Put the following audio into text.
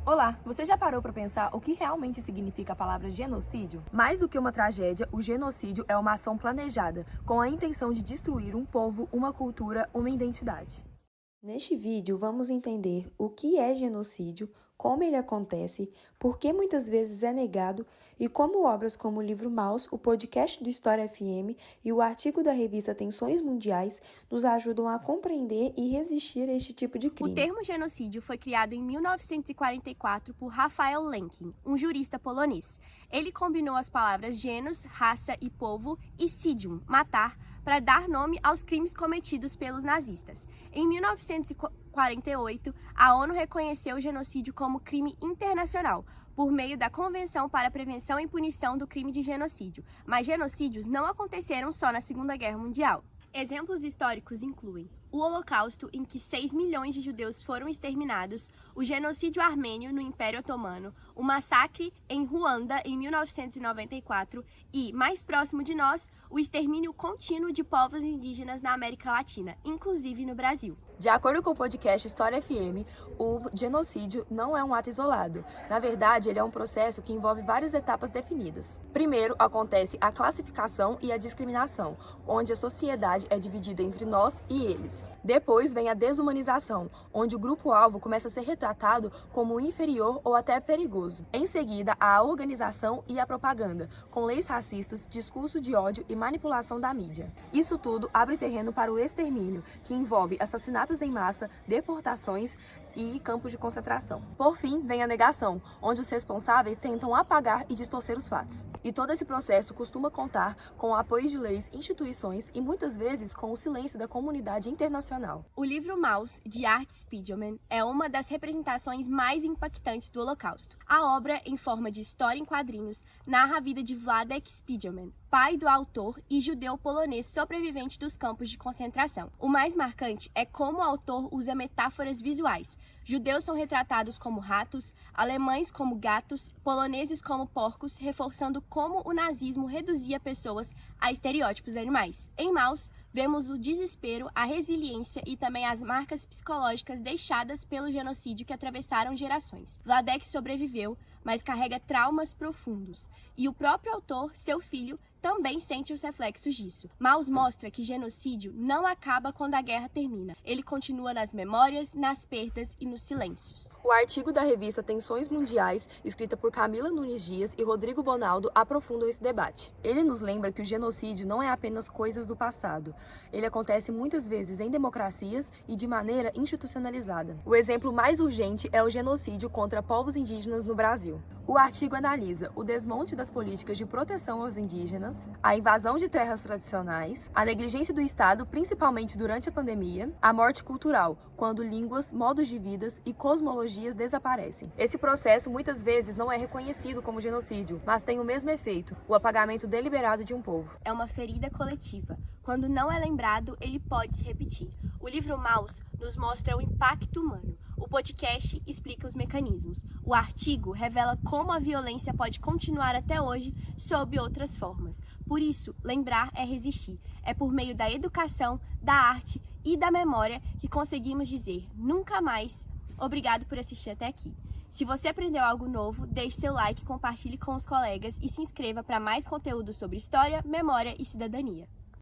Olá, você já parou para pensar o que realmente significa a palavra genocídio? Mais do que uma tragédia, o genocídio é uma ação planejada, com a intenção de destruir um povo, uma cultura, uma identidade. Neste vídeo, vamos entender o que é genocídio, como ele acontece, por que muitas vezes é negado e como obras como o livro Maus, o podcast do História FM e o artigo da revista Tensões Mundiais nos ajudam a compreender e resistir a este tipo de crime. O termo genocídio foi criado em 1944 por Raphael Lemkin, um jurista polonês. Ele combinou as palavras genus, raça e povo, e sidium, matar, para dar nome aos crimes cometidos pelos nazistas. Em 1948, a ONU reconheceu o genocídio como crime internacional, por meio da Convenção para a Prevenção e Punição do Crime de Genocídio. Mas genocídios não aconteceram só na Segunda Guerra Mundial. Exemplos históricos incluem o Holocausto, em que 6 milhões de judeus foram exterminados, o genocídio armênio no Império Otomano, o massacre em Ruanda em 1994 e, mais próximo de nós, o extermínio contínuo de povos indígenas na América Latina, inclusive no Brasil. De acordo com o podcast História FM, o genocídio não é um ato isolado. Na verdade, ele é um processo que envolve várias etapas definidas. Primeiro, acontece a classificação e a discriminação, onde a sociedade é dividida entre nós e eles. Depois vem a desumanização, onde o grupo-alvo começa a ser retratado como inferior ou até perigoso. Em seguida, a organização e a propaganda, com leis racistas, discurso de ódio e manipulação da mídia. Isso tudo abre terreno para o extermínio, que envolve assassinatos em massa, deportações e campos de concentração. Por fim, vem a negação, onde os responsáveis tentam apagar e distorcer os fatos. E todo esse processo costuma contar com o apoio de leis, instituições e muitas vezes com o silêncio da comunidade internacional. O livro Maus, de Art Spiegelman, é uma das representações mais impactantes do Holocausto. A obra, em forma de história em quadrinhos, narra a vida de Władek Spiegelman, pai do autor e judeu polonês sobrevivente dos campos de concentração. O mais marcante é como o autor usa metáforas visuais. Judeus são retratados como ratos, alemães como gatos, poloneses como porcos, reforçando como o nazismo reduzia pessoas a estereótipos animais. Em Maus, vemos o desespero, a resiliência e também as marcas psicológicas deixadas pelo genocídio que atravessaram gerações. Władek sobreviveu, mas carrega traumas profundos. E o próprio autor, seu filho, também sente os reflexos disso. Maus mostra que genocídio não acaba quando a guerra termina. Ele continua nas memórias, nas perdas e nos silêncios. O artigo da revista Tensões Mundiais, escrita por Camila Nunes Dias e Rodrigo Bonaldo, aprofundam esse debate. Ele nos lembra que o genocídio não é apenas coisas do passado. Ele acontece muitas vezes em democracias e de maneira institucionalizada. O exemplo mais urgente é o genocídio contra povos indígenas no Brasil. O artigo analisa o desmonte das políticas de proteção aos indígenas, a invasão de terras tradicionais, a negligência do Estado, principalmente durante a pandemia, a morte cultural, quando línguas, modos de vida e cosmologias desaparecem. Esse processo muitas vezes não é reconhecido como genocídio, mas tem o mesmo efeito, o apagamento deliberado de um povo. É uma ferida coletiva. Quando não é lembrado, ele pode se repetir. O livro Maus nos mostra o impacto humano. O podcast explica os mecanismos. O artigo revela como a violência pode continuar até hoje sob outras formas. Por isso, lembrar é resistir. É por meio da educação, da arte e da memória que conseguimos dizer nunca mais. Obrigado por assistir até aqui. Se você aprendeu algo novo, deixe seu like, compartilhe com os colegas e se inscreva para mais conteúdo sobre história, memória e cidadania.